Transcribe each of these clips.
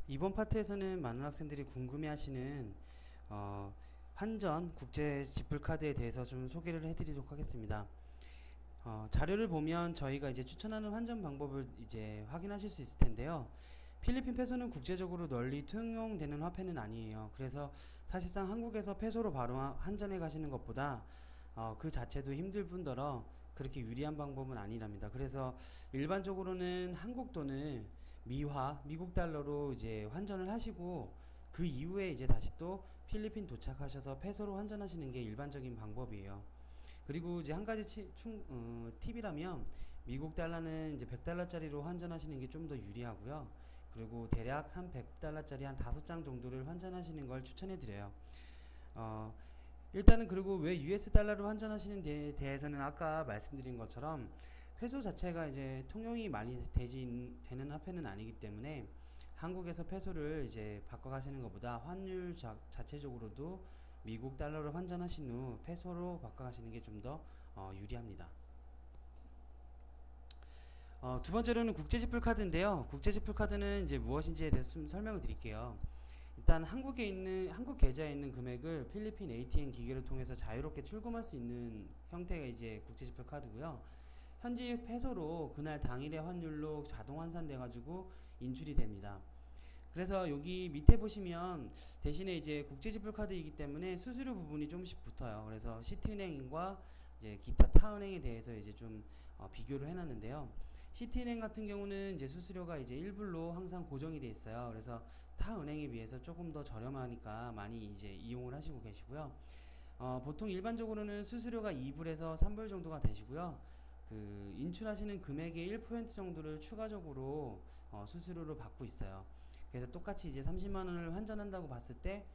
이번 파트에서는 많은 학생들이 궁금해하시는 환전 국제 지불 카드에 대해서 좀 소개를 해드리도록 하겠습니다. 자료를 보면 저희가 이제 추천하는 환전 방법을 이제 확인하실 수 있을 텐데요. 필리핀 페소는 국제적으로 널리 통용되는 화폐는 아니에요. 그래서 사실상 한국에서 페소로 바로 환전해 가시는 것보다 그 자체도 힘들 뿐더러 그렇게 유리한 방법은 아니랍니다. 그래서 일반적으로는 한국 돈을 미국 달러로 이제 환전을 하시고 그 이후에 이제 다시 또 필리핀 도착하셔서 페소로 환전하시는 게 일반적인 방법이에요. 그리고 이제 한 가지 팁이라면 미국 달러는 이제 100달러짜리로 환전하시는 게 좀 더 유리하고요. 그리고 대략 한 100달러짜리 한 5장 정도를 환전하시는 걸 추천해 드려요. 어, 일단은 그리고 왜 US 달러로 환전하시는 데 대해서는 아까 말씀드린 것처럼 페소 자체가 이제 통용이 많이 되는 화폐는 아니기 때문에 한국에서 페소를 이제 바꿔가시는 것보다 환율 자체적으로도 미국 달러로 환전하신 후 페소로 바꿔가시는 게 좀 더 유리합니다. 두 번째로는 국제지불 카드인데요. 국제지불 카드는 이제 무엇인지에 대해서 좀 설명을 드릴게요. 일단 한국 계좌에 있는 금액을 필리핀 ATM 기계를 통해서 자유롭게 출금할 수 있는 형태가 이제 국제지불 카드고요. 현지 페소로 그날 당일의 환율로 자동 환산돼 가지고 인출이 됩니다. 그래서 여기 밑에 보시면 대신에 이제 국제지불 카드이기 때문에 수수료 부분이 조금씩 붙어요. 그래서 시티은행과 이제 기타 타은행에 대해서 이제 좀 비교를 해놨는데요. 시티은행 같은 경우는 이제 수수료가 이제 1불로 항상 고정이 돼 있어요. 그래서 타은행에 비해서 조금 더 저렴하니까 많이 이제 이용을 하시고 계시고요. 보통 일반적으로는 수수료가 2불에서 3불 정도가 되시고요. 그 인출하시는 금액의 1% 정도를 추가적으로 수수료로 받고 있어요. 그래서 똑같이 이제 30만 원을 환전한다고 봤을 때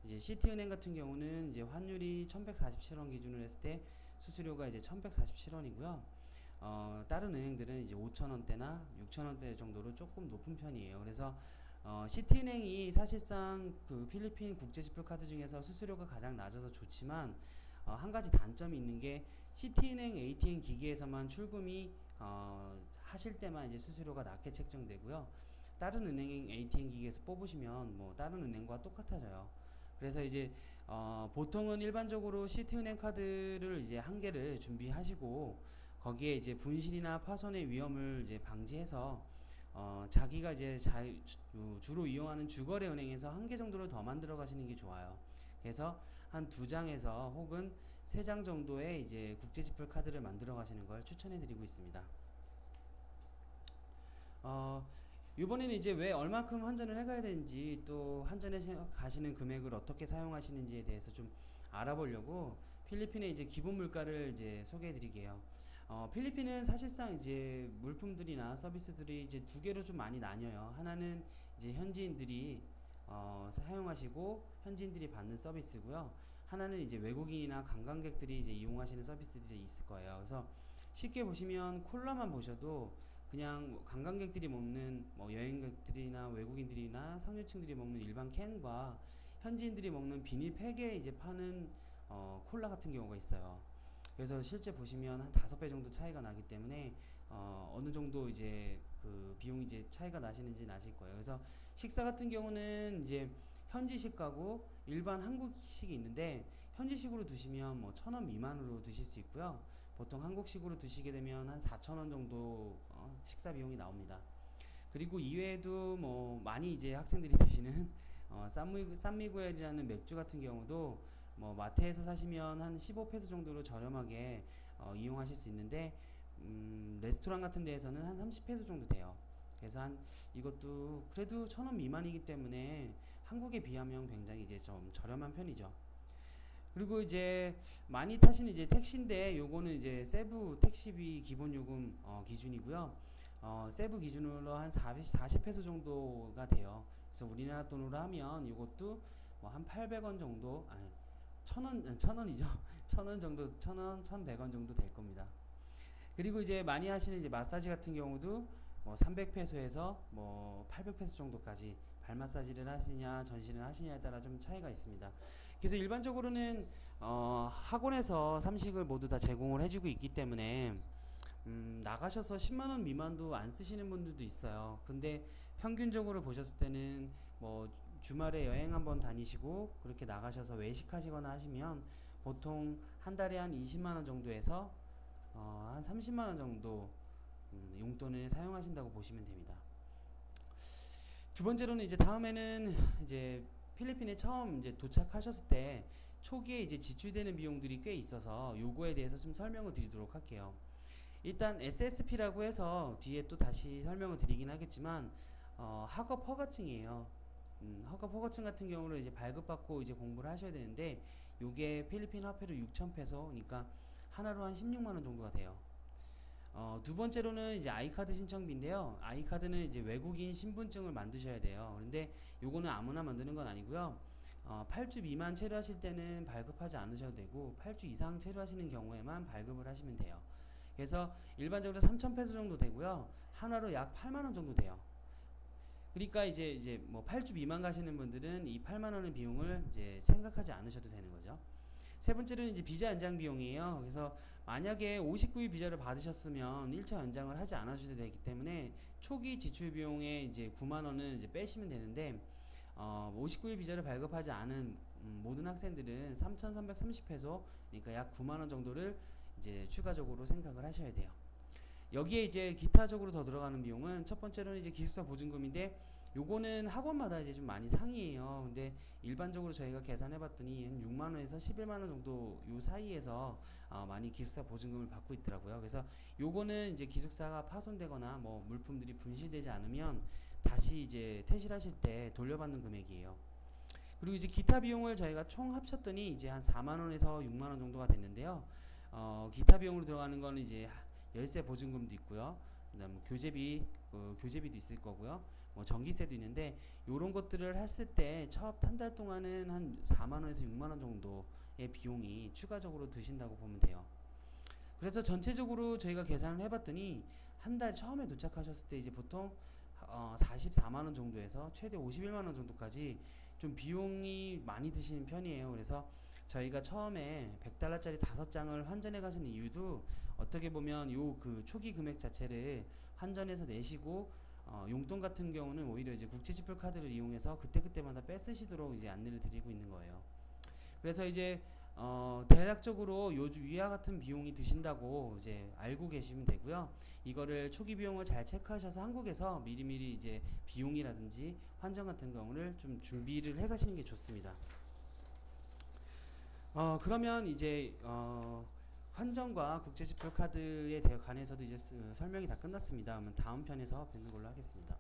이제 시티은행 같은 경우는 이제 환율이 1147원 기준으로 했을 때 수수료가 이제 1147원이고요. 다른 은행들은 이제 5천원대나 6천원대 정도로 조금 높은 편이에요. 그래서 시티은행이 사실상 그 필리핀 국제지불 카드 중에서 수수료가 가장 낮아서 좋지만 한 가지 단점이 있는 게 시티은행 ATM 기기에서만 출금이 하실 때만 이제 수수료가 낮게 책정되고요. 다른 은행 ATM 기기에서 뽑으시면 뭐 다른 은행과 똑같아져요. 그래서 이제 보통은 일반적으로 시티은행 카드를 이제 한 개를 준비하시고 거기에 이제 분실이나 파손의 위험을 이제 방지해서 자기가 이제 주로 이용하는 주거래 은행에서 한 개 정도를 더 만들어 가시는 게 좋아요. 그래서 한 두 장에서 혹은 세 장 정도의 이제 국제지불 카드를 만들어 가시는 걸 추천해 드리고 있습니다. 어, 이번에는 이제 왜 얼마큼 환전을 해가야 되는지 또 환전에 가시는 금액을 어떻게 사용하시는지에 대해서 좀 알아보려고 필리핀의 이제 기본 물가를 이제 소개해 드릴게요. 필리핀은 사실상 이제 물품들이나 서비스들이 이제 두 개로 좀 많이 나뉘어요. 하나는 이제 현지인들이 사용하시고 현지인들이 받는 서비스고요. 하나는 이제 외국인이나 관광객들이 이제 이용하시는 서비스들이 있을 거예요. 그래서 쉽게 보시면 콜라만 보셔도 그냥 관광객들이 먹는 뭐 여행객들이나 외국인들이나 상류층들이 먹는 일반 캔과 현지인들이 먹는 비닐 팩에 이제 파는 콜라 같은 경우가 있어요. 그래서 실제 보시면 한 5배 정도 차이가 나기 때문에 어느 정도 이제 그 비용이 이제 차이가 나시는지는 아실 거예요. 그래서 식사 같은 경우는 이제 현지식하고 일반 한국식이 있는데 현지식으로 드시면 뭐 1,000원 미만으로 드실 수 있고요. 보통 한국식으로 드시게 되면 한 4,000원 정도 식사 비용이 나옵니다. 그리고 이외에도 뭐 많이 이제 학생들이 드시는 산미구엘이라는 맥주 같은 경우도 뭐 마트에서 사시면 한 15페소 정도로 저렴하게 이용하실 수 있는데 레스토랑 같은 데에서는 한 30페소 정도 돼요. 그래서 한 이것도 그래도 1,000원 미만이기 때문에 한국에 비하면 굉장히 이제 좀 저렴한 편이죠. 그리고 이제 많이 타시는 이제 택시인데 요거는 이제 세부 택시비 기본 요금 기준이고요. 세부 기준으로 한 40페소 정도가 돼요. 그래서 우리나라 돈으로 하면 요것도 뭐 한 800원 정도, 아니, 1,000원이죠. 1,000원 정도, 1,000원, 1,100원 정도 될 겁니다. 그리고 이제 많이 하시는 이제 마사지 같은 경우도 뭐 300페소에서 뭐 800페소 정도까지 발 마사지를 하시냐 전신을 하시냐에 따라 좀 차이가 있습니다. 그래서 일반적으로는 학원에서 삼식을 모두 다 제공을 해주고 있기 때문에 나가셔서 10만 원 미만도 안 쓰시는 분들도 있어요. 근데 평균적으로 보셨을 때는 뭐 주말에 여행 한번 다니시고 그렇게 나가셔서 외식하시거나 하시면 보통 한 달에 한 20만 원 정도에서 한 30만 원 정도 용돈을 사용하신다고 보시면 됩니다. 두 번째로는 이제 다음에는 이제 필리핀에 처음 이제 도착하셨을 때 초기에 이제 지출되는 비용들이 꽤 있어서 요거에 대해서 좀 설명을 드리도록 할게요. 일단 SSP라고 해서 뒤에 또 다시 설명을 드리긴 하겠지만 학업 허가증이에요. 학업 허가증 같은 경우는 이제 발급받고 이제 공부를 하셔야 되는데 요게 필리핀 화폐로 6,000페소 그러니까 하나로 한 16만 원 정도가 돼요. 두 번째로는 이제 아이카드 신청비인데요. 아이카드는 이제 외국인 신분증을 만드셔야 돼요. 그런데 요거는 아무나 만드는 건 아니고요. 8주 미만 체류하실 때는 발급하지 않으셔도 되고 8주 이상 체류하시는 경우에만 발급을 하시면 돼요. 그래서 일반적으로 3,000페소 정도 되고요. 하나로 약 8만 원 정도 돼요. 그러니까 이제 뭐 8주 미만 가시는 분들은 이 8만 원의 비용을 이제 생각하지 않으셔도 되는 거죠. 세 번째는 이제 비자 연장 비용이에요. 그래서 만약에 59일 비자를 받으셨으면 1차 연장을 하지 않으셔도 되기 때문에 초기 지출 비용에 이제 9만 원은 이제 빼시면 되는데 59일 비자를 발급하지 않은 모든 학생들은 3,330페소 그러니까 약 9만 원 정도를 이제 추가적으로 생각을 하셔야 돼요. 여기에 이제 기타적으로 더 들어가는 비용은 첫 번째로는 이제 기숙사 보증금인데 요거는 학원마다 이제 좀 많이 상이에요. 근데 일반적으로 저희가 계산해봤더니 한 6만 원에서 11만 원 정도 요 사이에서 많이 기숙사 보증금을 받고 있더라고요. 그래서 요거는 이제 기숙사가 파손되거나 뭐 물품들이 분실되지 않으면 다시 이제 퇴실하실 때 돌려받는 금액이에요. 그리고 이제 기타 비용을 저희가 총 합쳤더니 이제 한 4만 원에서 6만 원 정도가 됐는데요. 기타 비용으로 들어가는 거는 이제 열세 보증금도 있고요. 그다음 교재비, 교재비도 있을 거고요. 뭐 전기세도 있는데 요런 것들을 했을 때 첫 한 달 동안은 한 4만 원에서 6만 원 정도의 비용이 추가적으로 드신다고 보면 돼요. 그래서 전체적으로 저희가 계산을 해봤더니 한 달 처음에 도착하셨을 때 이제 보통 44만 원 정도에서 최대 51만 원 정도까지 좀 비용이 많이 드시는 편이에요. 그래서 저희가 처음에 100달러짜리 5장을 환전해 가시는 이유도 어떻게 보면 요 그 초기 금액 자체를 환전해서 내시고 용돈 같은 경우는 오히려 이제 국제지불 카드를 이용해서 그때그때마다 뺏으시도록 이제 안내를 드리고 있는 거예요. 그래서 이제 대략적으로 요 위와 같은 비용이 드신다고 이제 알고 계시면 되고요. 이거를 초기 비용을 잘 체크하셔서 한국에서 미리미리 이제 비용이라든지 환전 같은 경우를 좀 준비를 해 가시는 게 좋습니다. 그러면 이제 환전과 국제지불 카드에 관해서도 이제 설명이 다 끝났습니다. 그러면 다음 편에서 뵙는 걸로 하겠습니다.